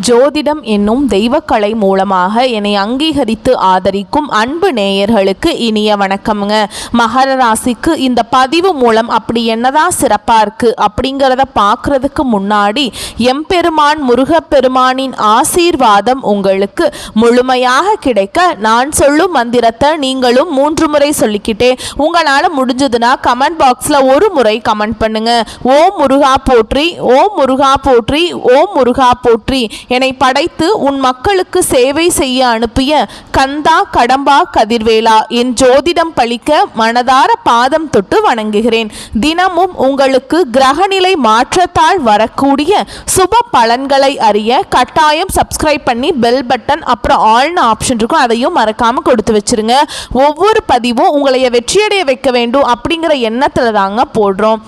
ஜோதிடம் என்னும் தெய்வக்கலை மூலமாக என்னை அங்கீகரித்து ஆதரிக்கும் அன்பு நேயர்களுக்கு இனிய வணக்கம்ங்க. மகர ராசிக்கு இந்த பதிவு மூலம் அப்படி என்னதான் சிறப்பாக இருக்குது அப்படிங்கிறத பார்க்குறதுக்கு முன்னாடி எம்பெருமான் முருகப்பெருமானின் ஆசீர்வாதம் உங்களுக்கு முழுமையாக கிடைக்க நான் சொல்லும் மந்திரத்தை நீங்களும் 3 முறை சொல்லிக்கிட்டே உங்களால் முடிஞ்சதுன்னா கமெண்ட் பாக்ஸில் ஒரு முறை கமெண்ட் பண்ணுங்க. ஓம் முருகா போற்றி, ஓம் முருகா போற்றி, ஓம் முருகா போற்றி. என்னை படைத்து உன் மக்களுக்கு சேவை செய்ய அனுப்பிய கந்தா கடம்பா கதிர்வேலா, என் ஜோதிடம் பழிக்க மனதார பாதம் தொட்டு வணங்குகிறேன். தினமும் உங்களுக்கு கிரகநிலை மாற்றத்தால் வரக்கூடிய சுப பலன்களை அறிய கட்டாயம் சப்ஸ்கிரைப் பண்ணி பெல் பட்டன் அப்புறம் ஆல்னு ஆப்ஷன் இருக்கும், அதையும் மறக்காம கொடுத்து வச்சிருங்க. ஒவ்வொரு பதிவும் உங்களைய வெற்றியடைய வைக்க வேண்டும் அப்படிங்கிற எண்ணத்துல தாங்க போடுறோம்.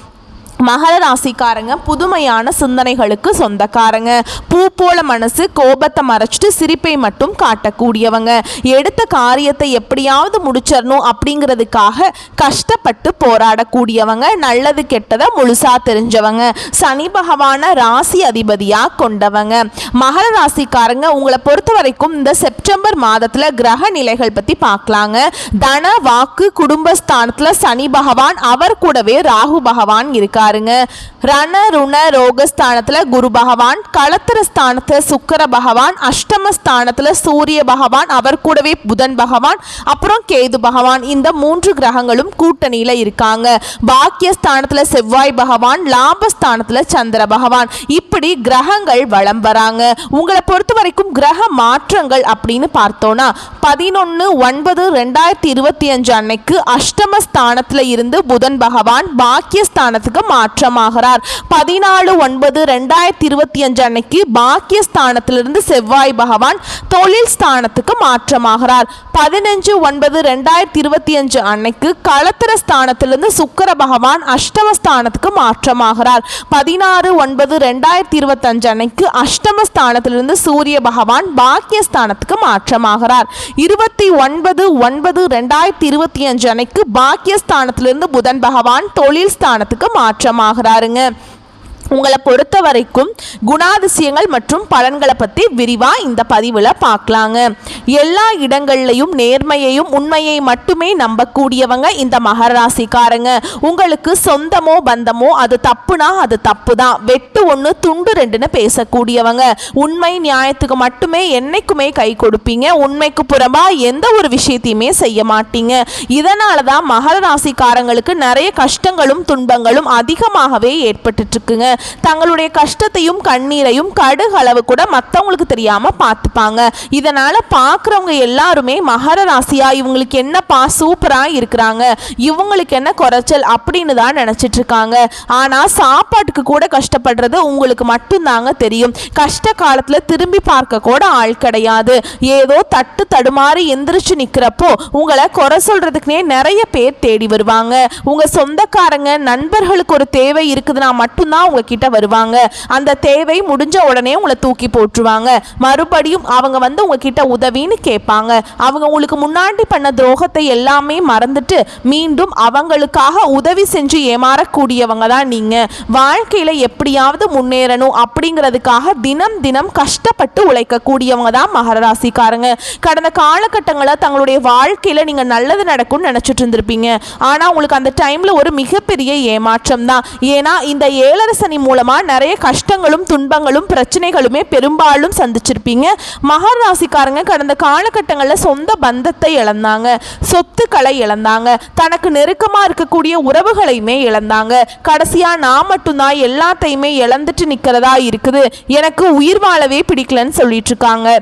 மகர ராசிக்காரங்க புதுமையான சிந்தனைகளுக்கு சொந்தக்காரங்க. பூ போல மனசு, கோபத்தை மறைச்சிட்டு சிரிப்பை மட்டும் காட்டக்கூடியவங்க. எடுத்த காரியத்தை எப்படியாவது முடிச்சிடணும் அப்படிங்கிறதுக்காக கஷ்டப்பட்டு போராடக்கூடியவங்க. நல்லது கெட்டதை முழுசா தெரிஞ்சவங்க. சனி பகவான ராசி அதிபதியா கொண்டவங்க. மகர ராசிக்காரங்க உங்களை பொறுத்த வரைக்கும் இந்த செப்டம்பர் மாதத்துல கிரக நிலைகள் பத்தி பார்க்கலாங்க. தன வாக்கு குடும்பஸ்தானத்துல சனி பகவான், அவர் கூடவே ராகு பகவான் இருக்கார். ரண ருண ரோகஸ்தானத்துல குரு பகவான், களத்திர ஸ்தானத்துல சுக்கிர பகவான், அஷ்டமஸ்தானத்துல சூரிய பகவான், அவர் கூடவே புதன் பகவான், அப்புறம் கேது பகவான். இந்த 3 கிரகங்களும் கூட்டணியில இருக்காங்க. பாக்கியஸ்தானத்துல செவ்வாய் பகவான், லாபஸ்தானத்துல சந்திர பகவான். இப்படி கிரகங்கள் வலம் வராங்க. உங்களை பொறுத்த வரைக்கும் கிரக மாற்றங்கள் அப்படின்னு பார்த்தோம்னா 11/9/2025 அன்னைக்கு அஷ்டமஸ்தானத்துல இருந்து புதன் பகவான் பாக்கியஸ்தானத்துக்கு மாற்றமாகிறார். 14/9/2025 அன்னைக்கு பாக்கியஸ்தானத்திலிருந்து செவ்வாய் பகவான் தொழில் ஸ்தானத்துக்கு மாற்றமாகிறார். 15/9/2025 அன்னைக்கு களத்திர ஸ்தானத்திலிருந்து சுக்கிர பகவான் அஷ்டமஸ்தானத்துக்கு மாற்றமாகிறார். 16/9/2025 அன்னைக்கு அஷ்டமஸ்தானத்திலிருந்து சூரிய பகவான் பாக்கியஸ்தானத்துக்கு மாற்றமாகிறார். 29/9/2025 அன்னைக்கு பாக்கியஸ்தானத்திலிருந்து புதன் பகவான் தொழில் ஸ்தானத்துக்கு மாற்றமாகிறாருங்க. உங்களை பொறுத்த வரைக்கும் குணாதிசயங்கள் மற்றும் பலன்களை பற்றி விரிவாக இந்த பதிவில் பார்க்கலாங்க. எல்லா இடங்கள்லையும் நேர்மையையும் உண்மையை மட்டுமே நம்பக்கூடியவங்க இந்த மகர ராசிக்காரங்க. உங்களுக்கு சொந்தமோ பந்தமோ அது தப்புனா அது தப்பு தான், வெட்டு 1 துண்டு 2ன்னு பேசக்கூடியவங்க. உண்மை நியாயத்துக்கு மட்டுமே என்னைக்குமே கை கொடுப்பீங்க. உண்மைக்கு புறம்பா எந்த ஒரு விஷயத்தையுமே செய்ய மாட்டீங்க. இதனால தான் மகர ராசிக்காரங்களுக்கு நிறைய கஷ்டங்களும் துன்பங்களும் அதிகமாகவே ஏற்பட்டு இருக்குங்க. தங்களுடைய கஷ்டத்தையும் கண்ணீரையும் கடுகளவு கூட மற்றவங்களுக்கு தெரியாம பார்த்துப்பாங்க. இதனால பார்க்குறவங்க எல்லாருமே மகர ராசியா இவங்களுக்கு என்னப்பா சூப்பரா இருக்கிறாங்க, இவங்களுக்கு என்ன குறைச்சல் அப்படின்னு தான் நினைச்சிட்டு இருக்காங்க. ஆனா சாப்பாட்டுக்கு கூட கஷ்டப்படுறது உங்களுக்கு மட்டும்தாங்க தெரியும். கஷ்ட காலத்துல திரும்பி பார்க்க கூட ஆள் கிடையாது. ஏதோ தட்டு தடுமாறி எந்திரிச்சு நிக்கிறப்போ உங்களை குறை சொல்றதுக்குனே நிறைய பேர் தேடி வருவாங்க. உங்க சொந்தக்காரங்க நண்பர்களுக்கு ஒரு தேவை இருக்குதுன்னா மட்டும்தான் உங்க கிட்ட வருவாங்க. அந்த தேவை முடிஞ்ச உடனே உங்களை தூக்கி போட்டுருவாங்க. மறுபடியும் அவங்க வந்து உங்ககிட்ட உதவின்னு கேட்பாங்க. அவங்க உங்களுக்கு முன்னாடி பண்ண துரோகத்தை எல்லாமே மறந்துட்டு மீண்டும் அவங்களுக்காக உதவி செஞ்சு ஏமாறக்கூடியவங்க தான் நீங்க. வாழ்க்கையில எப்படியாவது முன்னேறணும் அப்படிங்கிறதுக்காக தினம் தினம் கஷ்டப்பட்டு உழைக்கக்கூடியவங்க தான் மகர ராசிக்காரங்க. கடந்த காலகட்டங்களில் தங்களுடைய வாழ்க்கையில நீங்க நல்லது நடக்கும்னு நினைச்சிட்டு இருந்திருப்பீங்க. ஆனா உங்களுக்கு அந்த டைம்ல ஒரு மிகப்பெரிய ஏமாற்றம் தான். ஏன்னா இந்த 7 சனி மூலமா நிறைய கஷ்டங்களும் துன்பங்களும் பிரச்சனைகளுமே பெரும்பாலும் சந்திச்சிருப்பீங்க. மகர ராசிக்காரங்க கடந்த காலகட்டங்களில் சொந்த பந்தத்தை இழந்தாங்க, சொத்துக்களை இழந்தாங்க, தனக்கு நெருக்கமா இருக்கக்கூடிய உறவுகளையுமே இழந்தாங்க. கடைசியா நான் மட்டும்தான் எல்லாத்தையுமே இழந்துட்டு நிக்கிறதா இருக்குது, எனக்கு உயிர் வாழவே பிடிக்கலன்னு சொல்லிட்டு இருக்காங்க.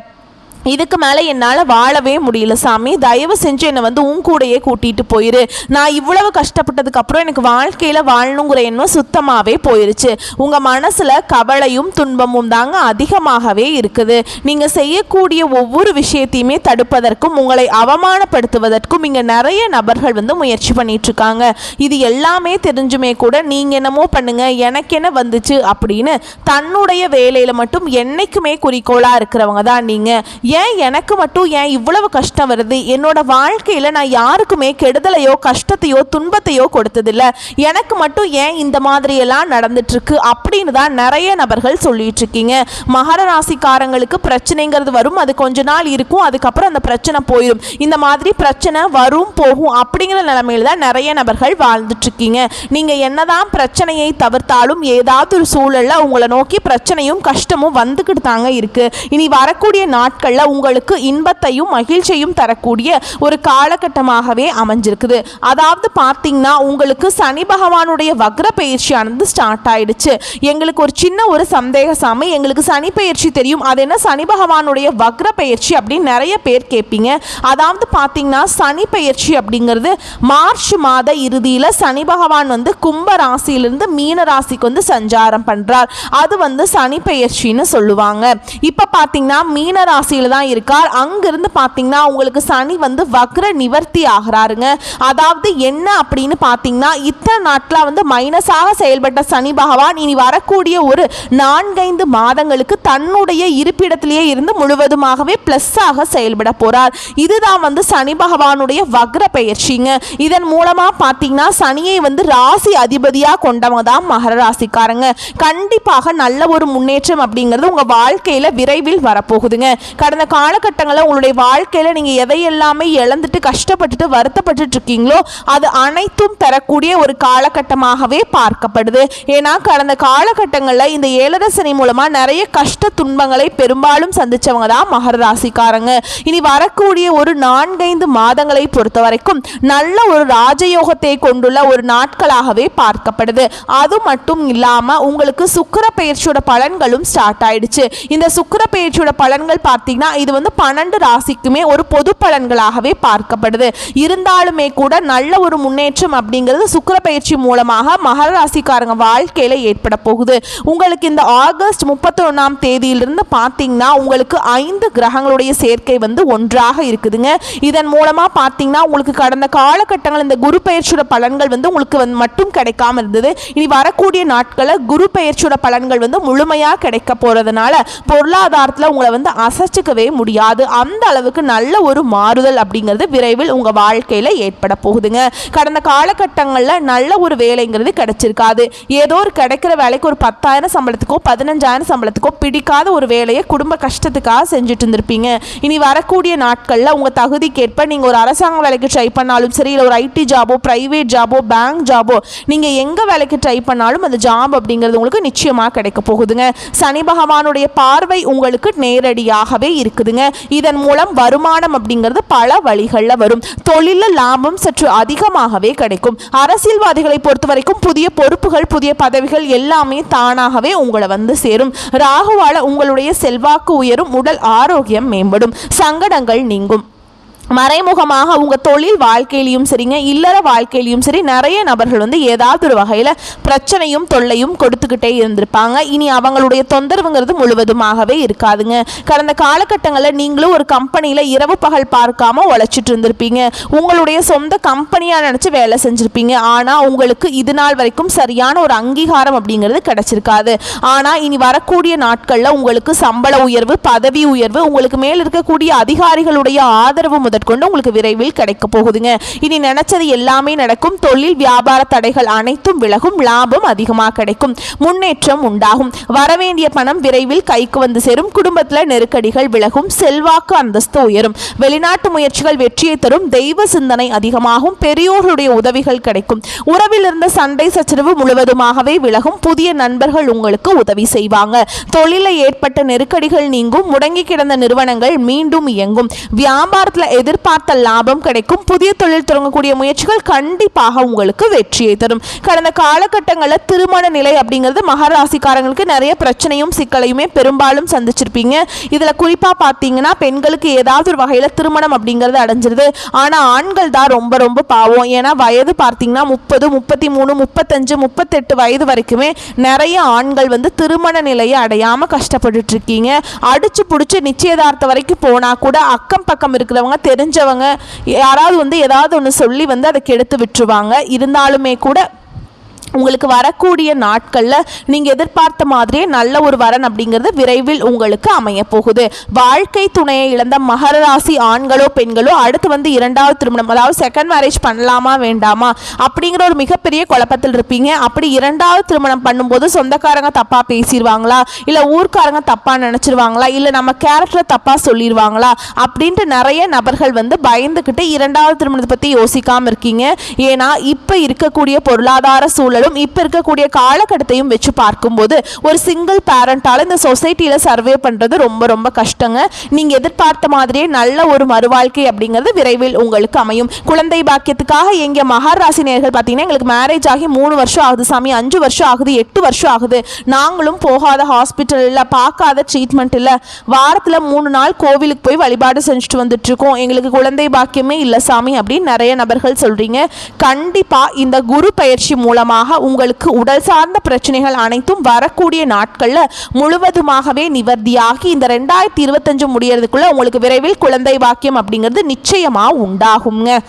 இதுக்கு மேலே என்னால் வாழவே முடியல சாமி, தயவு செஞ்சு என்னை வந்து உன் கூடையே கூட்டிகிட்டு போயிரு. நான் இவ்வளவு கஷ்டப்பட்டதுக்கப்புறம் எனக்கு வாழ்க்கையில் வாழணுங்கிற எண்ணம் சுத்தமாகவே போயிருச்சு. உங்கள் மனசில் கவலையும் துன்பமும் தாங்க அதிகமாகவே இருக்குது. நீங்கள் செய்யக்கூடிய ஒவ்வொரு விஷயத்தையுமே தடுப்பதற்கும் உங்களை அவமானப்படுத்துவதற்கும் இங்கே நிறைய நபர்கள் வந்து முயற்சி பண்ணிகிட்ருக்காங்க. இது எல்லாமே தெரிஞ்சுமே கூட நீங்கள் என்னமோ பண்ணுங்க எனக்கு என்ன வந்துச்சு அப்படின்னு தன்னுடைய வேலையில் மட்டும் என்றைக்குமே குறிக்கோளாக இருக்கிறவங்க தான் நீங்கள். ஏன் எனக்கு மட்டும் ஏன் இவ்வளவு கஷ்டம் வருது, என்னோட வாழ்க்கையில் நான் யாருக்குமே கெடுதலையோ கஷ்டத்தையோ துன்பத்தையோ கொடுத்ததில்லை, எனக்கு மட்டும் ஏன் இந்த மாதிரியெல்லாம் நடந்துட்டுருக்கு அப்படின்னு தான் நிறைய நபர்கள் சொல்லிட்டு இருக்கீங்க. மகர ராசிக்காரங்களுக்கு பிரச்சனைங்கிறது வரும், அது கொஞ்ச நாள் இருக்கும், அதுக்கப்புறம் அந்த பிரச்சனை போயிடும். இந்த மாதிரி பிரச்சனை வரும் போகும் அப்படிங்கிற நிலைமையில தான் நிறைய நபர்கள் வாழ்ந்துட்டு இருக்கீங்க. நீங்கள் என்னதான் பிரச்சனையை தவிர்த்தாலும் ஏதாவது ஒரு சூழலில் உங்களை நோக்கி பிரச்சனையும் கஷ்டமும் வந்துக்கிட்டு தாங்க இருக்குது. இனி வரக்கூடிய நாட்களில் உங்களுக்கு இன்பத்தையும் மகிழ்ச்சியையும் தரக்கூடிய ஒரு காலகட்டமாகவே அமைஞ்சிருக்குது. அதாவது பார்த்தீங்கன்னா உங்களுக்கு சனி பகவானுடைய வக்ர பயிற்சியானது ஸ்டார்ட் ஆயிடுச்சு. எங்களுக்கு ஒரு சின்ன ஒரு சந்தேக சாமி, எங்களுக்கு சனி பயிற்சி தெரியும், அது என்ன சனி பகவானுடைய வக்ர பயிற்சி அப்படின்னு நிறைய பேர் கேட்பீங்க. அதாவது பார்த்தீங்கன்னா சனி பயிற்சி அப்படிங்கிறது மார்ச் மாத இறுதியில் சனி பகவான் வந்து கும்ப ராசியிலிருந்து மீன ராசிக்கு வந்து சஞ்சாரம் பண்ணுறார். அது வந்து சனி பயிற்சின்னு சொல்லுவாங்க. இப்போ பார்த்தீங்கன்னா மீன ராசியில் தான் இருக்கார். அங்கிருந்து பார்த்தீங்கன்னா உங்களுக்கு சனி வந்து வக்ர நிவர்த்தி ஆகிறாருங்க. அதாவது என்ன அப்படின்னு பார்த்தீங்கன்னா இத்தனை நாட்களாக வந்து மைனஸாக செயல்பட்ட சனி பகவான் இனி வரக்கூடிய ஒரு 4-5 மாதங்களுக்கு தன்னுடைய இருப்பிடத்திலேயே இருந்து முழுவதுமாகவே பிளஸ்ஸாக செயல்பட போறார். இதுதான் வந்து சனி பகவானுடைய வக்ர பயிற்சிங்க. இதன் மூலமா பார்த்தீங்கன்னா சனியை வந்து ராசி அதிபதியாக கொண்டவங்க தான் மகர ராசிக்காரங்க. கண்டிப்பாக நல்ல ஒரு முன்னேற்றம் அப்படிங்கிறது உங்கள் வாழ்க்கையில் விரைவில் வரப்போகுதுங்க. கடந்த காலகட்டங்களில் உங்களுடைய வாழ்க்கையில் நீங்கள் எதையெல்லாமே இழந்துட்டு கஷ்டப்பட்டுட்டு வருத்தப்பட்டு இருக்கீங்களோ அது அனைத்தும் தரக்கூடிய ஒரு காலகட்டமாகவே பார்க்கப்படுது. ஏன்னா கடந்த காலகட்டங்களில் இந்த 7.5 சனி மூலமாக நிறைய கஷ்ட துன்பங்களை பெரும்பாலும் சந்திச்சவங்க தான் மகர ராசிக்காரங்க. இனி வரக்கூடிய ஒரு 4-5 மாதங்களை பொறுத்த வரைக்கும் நல்ல ஒரு ராஜயோகத்தை கொண்டுள்ள ஒரு நாட்களாகவே பார்க்கப்படுது. அது மட்டும் இல்லாமல் உங்களுக்கு சுக்கிர பயிற்சியோட பலன்களும் ஸ்டார்ட் ஆயிடுச்சு. இந்த சுக்கிர பயிற்சியோட பலன்கள் பார்த்தீங்கன்னா இது வந்து 12 ராசிக்குமே ஒரு பொது பலன்களாகவே பார்க்கப்படுது. இருந்தாலுமே கூட நல்ல ஒரு முன்னேற்றம் அப்படிங்கிறது சுக்கிர பயிற்சி மூலமாக மகர ராசிக்காரங்க வாழ்க்கையில் ஏற்பட போகுது. உங்களுக்கு இந்த ஆகஸ்ட் 31ஆம் தேதியிலிருந்து பார்த்தீங்கன்னா உங்களுக்கு 5 கிரகங்களுடைய சேர்க்கை வந்து ஒன்றாக இருக்குதுங்க. இதன் மூலமாக பார்த்தீங்கன்னா உங்களுக்கு கடந்த காலகட்டங்கள் இந்த குரு பயிற்சியோட பலன்கள் வந்து உங்களுக்கு வந்து மட்டும் கிடைக்காம இருந்தது. இனி வரக்கூடிய நாட்களில் குரு பயிற்சியோட பலன்கள் வந்து முழுமையாக கிடைக்க போகிறதுனால பொருளாதாரத்தில் உங்களை வந்து அசைச்சிக்கவே முடியாது. அந்த அளவுக்கு நல்ல ஒரு மாறுதல் அப்படிங்கிறது விரைவில் உங்கள் வாழ்க்கையில் ஏற்பட போகுதுங்க. கடந்த காலகட்டங்களில் நல்ல ஒரு வேலைங்கிறது கிடைச்சிருக்காது. ஏதோ ஒரு கிடைக்கிற வேலைக்கு ஒரு 10,000 சம்பளத்துக்கோ 15,000 சம்பளத்துக்கோ பிடிக்காத ஒரு வேலையை குடும்ப கஷ்டத்துக்காக செஞ்சுட்டு இருந்திருப்பீங்க. இனி வரக்கூடிய நாட்களில் உங்கள் தகுதிக்கேற்ப நீங்கள் ஒரு அரசாங்க வேலைக்கு ட்ரை பண்ணாலும் சரி, இல்லை ஒரு ஐடி ஜாபோ பிரைவேட் ஜாபோ பேங்க் ஜாபோ நீங்கள் எங்கே வேலைக்கு ட்ரை பண்ணாலும் அந்த ஜாப் அப்படிங்கிறது உங்களுக்கு நிச்சயமாக கிடைக்க போகுதுங்க. சனி பகவானுடைய பார்வை உங்களுக்கு நேரடியாகவே இருக்குதுங்க. இதன் மூலம் வருமானம் அப்படிங்கிறது பல வழிகளில் வரும். தொழிலில் லாபம் சற்று அதிகமாகவே கிடைக்கும். அரசியல்வாதிகளை பொறுத்த வரைக்கும் புதிய பொறுப்புகள் புதிய பதவிகள் எல்லாமே தானாகவே உங்களை வந்து சேரும். ராகுவால உங்களுடைய செல்வாக்கு உயரும், உடல் ஆரோக்கியம் மேம்படும், சங்கடங்கள் நீங்கும். மறைமுகமாக உங்கள் தொழில் வாழ்க்கையிலையும் சரிங்க இல்லற வாழ்க்கையிலையும் சரி நிறைய நபர்கள் வந்து ஏதாவது ஒரு வகையில் பிரச்சனையும் தொல்லையும் கொடுத்துக்கிட்டே இருந்திருப்பாங்க. இனி அவங்களுடைய தொந்தரவுங்கிறது முழுவதுமாகவே இருக்காதுங்க. கடந்த காலகட்டங்களில் நீங்களும் ஒரு கம்பெனியில் இரவு பகல் பார்க்காம உழைச்சிட்டு இருந்திருப்பீங்க. உங்களுடைய சொந்த கம்பெனியாக நினச்சி வேலை செஞ்சுருப்பீங்க. ஆனால் உங்களுக்கு இது நாள் வரைக்கும் சரியான ஒரு அங்கீகாரம் அப்படிங்கிறது கிடைச்சிருக்காது. ஆனால் இனி வரக்கூடிய நாட்களில் உங்களுக்கு சம்பள உயர்வு பதவி உயர்வு உங்களுக்கு மேல் இருக்கக்கூடிய அதிகாரிகளுடைய ஆதரவு கொண்டு உங்களுக்கு விரைவில் கிடைக்க போகுதுங்க. இனி நினைச்சது எல்லாமே நடக்கும். தொழில் வியாபார தடைகள் அனைத்தும் விலகும், லாபம் அதிகமாக கிடைக்கும், முன்னேற்றம் உண்டாகும், வரவேண்டிய பணம் விரைவில் கைக்கு வந்து சேரும், குடும்பத்தில் நெருக்கடிகள் விலகும், செல்வாக்கு அந்தஸ்து உயரும், வெளிநாட்டு முயற்சிகள் வெற்றியை தரும், தெய்வ சிந்தனை அதிகமாகும், பெரியோர்களுடைய உதவிகள் கிடைக்கும், உறவில் இருந்த சண்டை சச்சரவு முழுவதுமாகவே விலகும், புதிய நண்பர்கள் உங்களுக்கு உதவி செய்வாங்க, தொழிலில் ஏற்பட்ட நெருக்கடிகள் நீங்கும், முடங்கி கிடந்த நிறுவனங்கள் மீண்டும் இயங்கும், வியாபாரத்தில் எதிர்பார்த்த லாபம் கிடைக்கும், புதிய தொழில் தொடங்கக்கூடிய முயற்சிகள் கண்டிப்பாக உங்களுக்கு வெற்றியை தரும். கடந்த காலகட்டங்களில் திருமண நிலை அப்படிங்கிறது மகர ராசிக்காரங்களுக்கு நிறைய பிரச்சனையும் சிக்கலையுமே பெரும்பாலும் சந்திச்சிருப்பீங்க. இதில் குறிப்பாக பார்த்தீங்கன்னா பெண்களுக்கு ஏதாவது ஒரு வகையில் திருமணம் அப்படிங்கிறது அடைஞ்சிருது. ஆனால் ஆண்கள் தான் ரொம்ப ரொம்ப பாவம். ஏன்னா வயது பார்த்தீங்கன்னா 30, 33, 35, 38 வயது வரைக்குமே நிறைய ஆண்கள் வந்து திருமண நிலையை அடையாமல் கஷ்டப்பட்டுட்டு இருக்கீங்க. அடிச்சு பிடிச்சி நிச்சயதார்த்தம் வரைக்கும் போனால் கூட அக்கம் பக்கம் இருக்கிறவங்க தெரிஞ்சவங்க யாராவது வந்து ஏதாவது ஒன்று சொல்லி வந்து அதை கெடுத்து விட்டுருவாங்க. இருந்தாலுமே கூட உங்களுக்கு வரக்கூடிய நாட்களில் நீங்கள் எதிர்பார்த்த மாதிரியே நல்ல ஒரு வரன் அப்படிங்கிறது விரைவில் உங்களுக்கு அமைய போகுது. வாழ்க்கை துணையை இழந்த மகர ராசி ஆண்களோ பெண்களோ அடுத்து வந்து இரண்டாவது திருமணம், அதாவது செகண்ட் மேரேஜ் பண்ணலாமா வேண்டாமா அப்படிங்கிற ஒரு மிகப்பெரிய குழப்பத்தில் இருப்பீங்க. அப்படி இரண்டாவது திருமணம் பண்ணும்போது சொந்தக்காரங்க தப்பாக பேசிடுவாங்களா, இல்லை ஊர்க்காரங்க தப்பாக நினச்சிருவாங்களா, இல்லை நம்ம கேரக்டரை தப்பாக சொல்லிடுவாங்களா அப்படின்ட்டு நிறைய நபர்கள் வந்து பயந்துக்கிட்டு இரண்டாவது திருமணத்தை பற்றி யோசிக்காமல் இருக்கீங்க. ஏன்னா இப்போ இருக்கக்கூடிய பொருளாதார சூழலும் இப்போ இருக்கக்கூடிய காலகட்டத்தையும் வச்சு பார்க்கும்போது ஒரு சிங்கிள் பேரண்டால இந்த சொசைட்டியில் சர்வே பண்ணுறது ரொம்ப ரொம்ப கஷ்டங்க. நீங்கள் எதிர்பார்த்த மாதிரியே நல்ல ஒரு மறுவாழ்க்கை அப்படிங்கிறது விரைவில் உங்களுக்கு அமையும். குழந்தை பாக்கியத்துக்காக எங்க மகர ராசி நேயர்கள் பார்த்தீங்கன்னா எங்களுக்கு மேரேஜ் ஆகி 3 வருஷம் ஆகுது சாமி, 5 வருஷம் ஆகுது, 8 வருஷம் ஆகுது, நாங்களும் போகாத ஹாஸ்பிட்டல் இல்லை, பார்க்காத ட்ரீட்மெண்ட் இல்லை, வாரத்தில் 3 நாள் கோவிலுக்கு போய் வழிபாடு செஞ்சுட்டு வந்துட்டு இருக்கோம், எங்களுக்கு குழந்தை பாக்கியமே இல்லை சாமி அப்படின்னு நிறைய நபர்கள் சொல்றீங்க. கண்டிப்பாக இந்த குரு பயிற்சி மூலமாக உங்களுக்கு உடல் சார்ந்த பிரச்சனைகள் அனைத்தும் வரக்கூடிய நாட்களில் முழுவதுமாகவே நிவர்த்தியாகி இந்த 2025 முடியறதுக்குள்ள உங்களுக்கு விரைவில் குழந்தை பாக்கியம் அப்படிங்கிறது நிச்சயமா உண்டாகுங்க.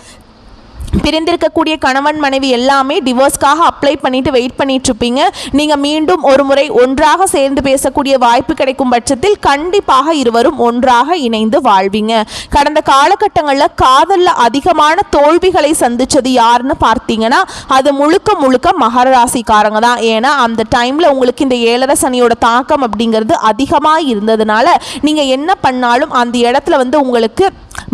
பிரிந்திருக்கக்கூடிய கணவன் மனைவி எல்லாமே டிவோர்ஸ்க்காக அப்ளை பண்ணிட்டு வெயிட் பண்ணிட்டு இருப்பீங்க. நீங்கள் மீண்டும் ஒரு முறை ஒன்றாக சேர்ந்து பேசக்கூடிய வாய்ப்பு கிடைக்கும் பட்சத்தில் கண்டிப்பாக இருவரும் ஒன்றாக இணைந்து வாழ்வீங்க. கடந்த காலகட்டங்களில் காதலில் அதிகமான தோல்விகளை சந்திச்சது யாருன்னு பார்த்தீங்கன்னா அது முழுக்க முழுக்க மகர ராசிக்காரங்க தான். ஏன்னா அந்த டைமில் உங்களுக்கு இந்த 7.5 சனியோட தாக்கம் அப்படிங்கிறது அதிகமாக இருந்ததுனால நீங்கள் என்ன பண்ணாலும் அந்த இடத்துல வந்து உங்களுக்கு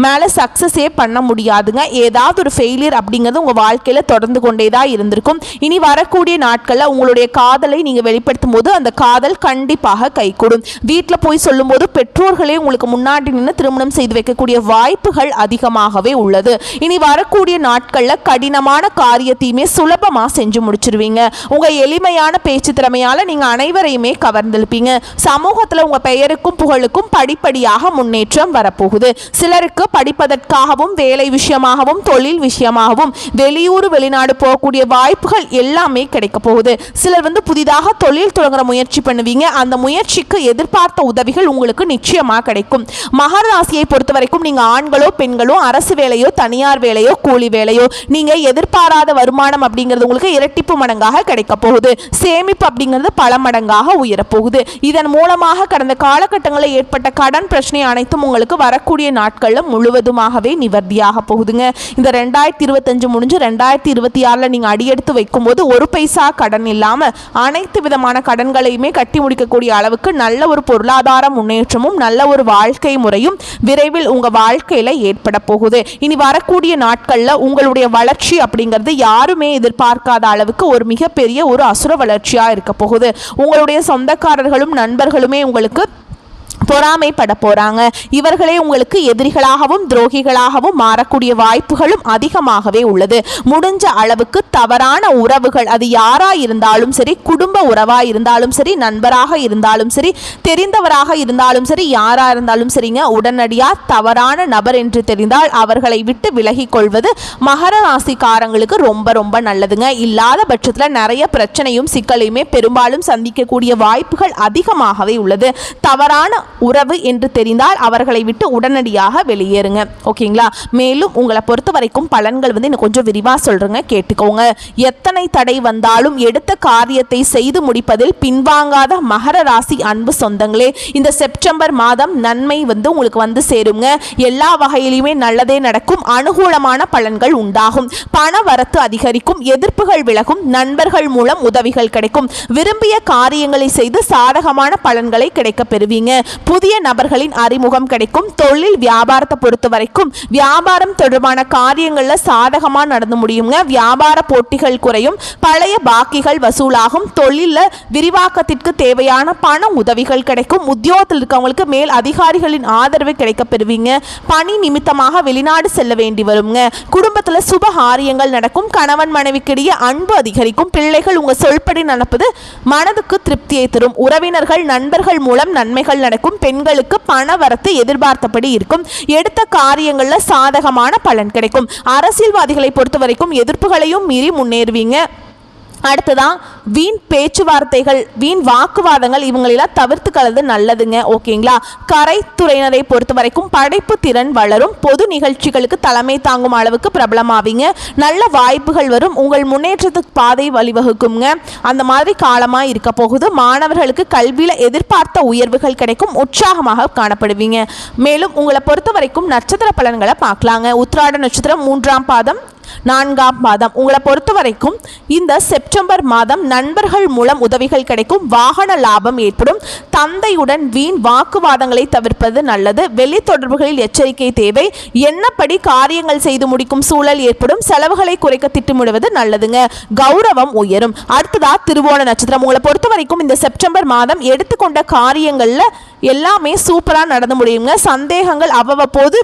மேலே சக்ஸஸே பண்ண முடியாதுங்க. ஏதாவது ஒரு ஃபெயிலியர் அப்படிங்கிறது உங்கள் வாழ்க்கையில் தொடர்ந்து கொண்டே தான் இருந்திருக்கும். இனி வரக்கூடிய நாட்களில் உங்களுடைய காதலை நீங்கள் வெளிப்படுத்தும் போது அந்த காதல் கண்டிப்பாக கைகூடும். வீட்டில் போய் சொல்லும்போது பெற்றோர்களே உங்களுக்கு முன்னாடி நின்று திருமணம் செய்து வைக்கக்கூடிய வாய்ப்புகள் அதிகமாகவே உள்ளது. இனி வரக்கூடிய நாட்களில் கடினமான காரியத்தையுமே சுலபமாக செஞ்சு முடிச்சிருவீங்க. உங்கள் எளிமையான பேச்சு திறமையால் நீங்கள் அனைவரையுமே கவர்ந்திருப்பீங்க. சமூகத்தில் உங்கள் பெயருக்கும் புகழுக்கும் படிப்படியாக முன்னேற்றம் வரப்போகுது. சிலருக்கு படிப்பதற்காகவும் வேலை விஷயமாகவும் தொழில் விஷயமாகவும் வெளியூர் வெளிநாடு போகக்கூடிய வாய்ப்புகள் எல்லாமே கிடைக்க போகுது. சிலர் வந்து புதிதாக தொழில் தொடங்குற முயற்சி பண்ணுவீங்க. அந்த முயற்சிக்கு எதிர்பார்த்த உதவிகள் உங்களுக்கு நிச்சயமா கிடைக்கும். மகர ராசியை பொறுத்த வரைக்கும் நீங்க ஆண்களோ பெண்களோ அரசு வேலையோ தனியார் வேலையோ கூலி வேலையோ நீங்க எதிர்பாராத வருமானம் அப்படிங்கிறது உங்களுக்கு இரட்டிப்பு மடங்காக கிடைக்க போகுது. சேமிப்பு அப்படிங்கிறது பல மடங்காக உயரப்போகுது. இதன் மூலமாக கடந்த காலகட்டங்களில் ஏற்பட்ட கடன் பிரச்சனை அனைத்தும் உங்களுக்கு வரக்கூடிய நாட்களில் முழுவதுமாகவே நிவர்த்தியாக போகுதுங்க. இந்த 2025 முடிஞ்சு 2026 நீங்க அடியெடுத்து வைக்கும்போது ஒரு பைசா கடன் இல்லாம அனைத்து விதமான கடன்களையுமே கட்டி முடிக்கக்கூடிய அளவுக்கு நல்ல ஒரு பொருளாதார முன்னேற்றமும் நல்ல ஒரு வாழ்க்கை முறையும் விரைவில் உங்க வாழ்க்கையில ஏற்பட போகுது. இனி வரக்கூடிய நாட்கள்ல உங்களுடைய வளர்ச்சி அப்படிங்கிறது யாருமே எதிர்பார்க்காத அளவுக்கு ஒரு மிகப்பெரிய ஒரு அசுர வளர்ச்சியா இருக்க போகுது. உங்களுடைய சொந்தக்காரர்களும் நண்பர்களுமே உங்களுக்கு பொறாமைப்பட போறாங்க. இவர்களே உங்களுக்கு எதிரிகளாகவும் துரோகிகளாகவும் மாறக்கூடிய வாய்ப்புகளும் அதிகமாகவே உள்ளது. முடிஞ்ச அளவுக்கு தவறான உறவுகள், அது யாரா இருந்தாலும் சரி, குடும்ப உறவா இருந்தாலும் சரி, நண்பராக இருந்தாலும் சரி, தெரிந்தவராக இருந்தாலும் சரி, யாரா இருந்தாலும் சரிங்க, உடனடியா தவறான நபர் என்று தெரிந்தால் அவர்களை விட்டு விலகி கொள்வது மகர ராசிக்காரங்களுக்கு ரொம்ப ரொம்ப நல்லதுங்க. இல்லாத பட்சத்தில் நிறைய பிரச்சனையும் சிக்கலையுமே பெரும்பாலும் சந்திக்கக்கூடிய வாய்ப்புகள் அதிகமாகவே உள்ளது. தவறான உறவு என்று தெரிந்தால் அவர்களை விட்டு உடனடியாக வெளியேறுங்க. ஓகேங்களா? மேலும் உங்களை பொறுத்த வரைக்கும் பலன்கள் வந்து இன்னும் கொஞ்சம் விரிவாக சொல்றேங்க, கேட்டுக்கோங்க. எத்தனை தடை வந்தாலும் எடுத்த காரியத்தை செய்து முடிப்பதில் பின்வாங்காத மகர ராசி அன்பு சொந்தங்களே, இந்த செப்டம்பர் மாதம் நன்மை வந்து உங்களுக்கு வந்து சேருங்க. எல்லா வகையிலுமே நல்லதே நடக்கும். அனுகூலமான பலன்கள் உண்டாகும். பண வரத்து அதிகரிக்கும். எதிர்ப்புகள் விலகும். நண்பர்கள் மூலம் உதவிகள் கிடைக்கும். விரும்பிய காரியங்களை செய்து சாதகமான பலன்களை கிடைக்க பெறுவீங்க. புதிய நபர்களின் அறிமுகம் கிடைக்கும். தொழில் வியாபாரத்தை பொறுத்த வரைக்கும் வியாபாரம் தொடர்பான காரியங்கள்ல சாதகமா நடந்து முடியுங்க. வியாபார போட்டிகள் குறையும். பழைய பாக்கிகள் வசூலாகும். தொழில விரிவாக்கத்திற்கு தேவையான பண உதவிகள் கிடைக்கும். உத்தியோகத்தில் இருக்கவங்களுக்கு மேல் அதிகாரிகளின் ஆதரவு கிடைக்க பெறுவீங்க. பணி நிமித்தமாக வெளிநாடு செல்ல வேண்டி வருங்க. குடும்பத்துல சுப காரியங்கள் நடக்கும். கணவன் மனைவிக்கிடையே அன்பு அதிகரிக்கும். பிள்ளைகள் உங்க சொல்படி நடப்பது மனதுக்கு திருப்தியை தரும். உறவினர்கள் நண்பர்கள் மூலம் நன்மைகள் நடக்கும். பெண்களுக்கு பண வரத்து எதிர்பார்த்தபடி இருக்கும். எடுத்த காரியங்கள்ல சாதகமான பலன் கிடைக்கும். அரசியல்வாதிகளை பொறுத்த வரைக்கும் எதிர்ப்புகளையும் மீறி முன்னேறுவீங்க. அடுத்ததான் வீண் பேச்சுவார்த்தைகள், வீண் வாக்குவாதங்கள் இவங்களெல்லாம் தவிர்த்துக்கிறது நல்லதுங்க. ஓகேங்களா. கலைத்துறையினரை பொறுத்த வரைக்கும் படைப்பு திறன் வளரும். பொது நிகழ்ச்சிகளுக்கு தலைமை தாங்கும் அளவுக்கு பிரபலமாவீங்க. நல்ல வாய்ப்புகள் வரும். உங்கள் முன்னேற்றத்துக்கு பாதை வழிவகுக்குங்க. அந்த மாதிரி காலமாக இருக்க போகுது. மாணவர்களுக்கு கல்வியில் எதிர்பார்த்த உயர்வுகள் கிடைக்கும். உற்சாகமாக காணப்படுவீங்க. மேலும் உங்களை பொறுத்த வரைக்கும் நட்சத்திர பலன்களை பார்க்கலாங்க. உத்திராட நட்சத்திரம் 3ஆம் பாதம் 4ஆம் பாதம். உங்களை பொறுத்த வரைக்கும் இந்த செப்டம்பர் மாதம் நண்பர்கள் மூலம் உதவிகள் கிடைக்கும். வாகன லாபம் ஏற்படும். தந்தையுடன் வீண் வாக்குவாதங்களை தவிர்ப்பது நல்லது. வெளி தொடர்புகளில் எச்சரிக்கை தேவை. எண்ணப்படி காரியங்கள் செய்து முடிக்கும் சூழல் ஏற்படும். செலவுகளை குறைக்க திட்டமிடுவது நல்லதுங்க. கௌரவம் உயரும். அடுத்ததா திருவோண நட்சத்திரம். உங்களை பொறுத்த வரைக்கும் இந்த செப்டம்பர் மாதம் எடுத்துக்கொண்ட காரியங்கள்ல எல்லாமே சூப்பராக நடந்து முடியுங்க. சந்தேகங்கள் அவ்வப்போது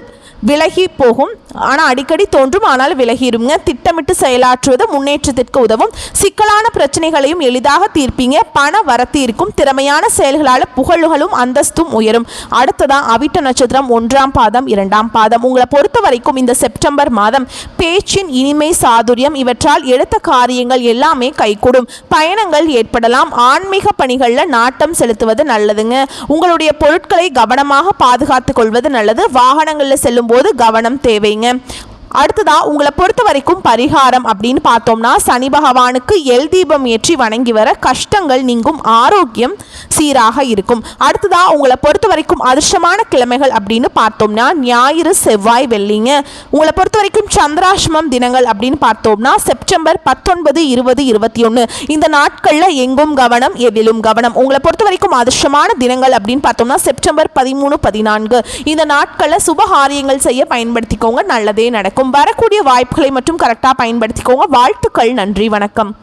விலகி போகும். ஆனால் அடிக்கடி தோன்றும், ஆனால் விலகிடுங்க. திட்டமிட்டு செயலாற்றுவது முன்னேற்றத்திற்கு உதவும். சிக்கலான பிரச்சனைகளையும் எளிதாக தீர்ப்பீங்க. பண வரத்து இருக்கும். திறமையான செயல்களால் புகழுகளும் அந்தஸ்தும் உயரும். அடுத்ததான் அவிட்ட நட்சத்திரம் 1ஆம் பாதம் 2ஆம் பாதம். உங்களை பொறுத்த வரைக்கும் இந்த செப்டம்பர் மாதம் பேச்சின் இனிமை சாதுரியம் இவற்றால் எடுத்த காரியங்கள் எல்லாமே கைகூடும். பயணங்கள் ஏற்படலாம். ஆன்மீக பணிகளில் நாட்டம் செலுத்துவது நல்லதுங்க. உங்களுடைய பொருட்களை கவனமாக பாதுகாத்துக் கொள்வது நல்லது. வாகனங்களில் செல்லும் போது கவனம் தேவைங்க. அடுத்ததா உங்களை பொறுத்த வரைக்கும் பரிகாரம் அப்படின்னு பார்த்தோம்னா சனி பகவானுக்கு எல் தீபம் ஏற்றி வணங்கி வர கஷ்டங்கள் நீங்கும். ஆரோக்கியம் சீராக இருக்கும். அடுத்ததா உங்களை பொறுத்த வரைக்கும் அதிர்ஷ்டமான கிழமைகள் அப்படின்னு பார்த்தோம்னா ஞாயிறு, செவ்வாய், வெள்ளிங்க. உங்களை பொறுத்த வரைக்கும் சந்திராஷ்டமம் தினங்கள் அப்படின்னு பார்த்தோம்னா செப்டம்பர் 19, 20, 21 இந்த நாட்களில் எங்கும் கவனம், எதிலும் கவனம். உங்களை பொறுத்த வரைக்கும் அதிர்ஷ்டமான தினங்கள் அப்படின்னு பார்த்தோம்னா செப்டம்பர் 13, 14 இந்த நாட்களில் சுபகாரியங்கள் செய்ய பயன்படுத்திக்கோங்க. நல்லதே நடக்கும். வரக்கூடிய வாய்ப்புகளை மட்டும் கரெக்டாக பயன்படுத்திக்கோங்க. வாழ்த்துக்கள். நன்றி. வணக்கம்.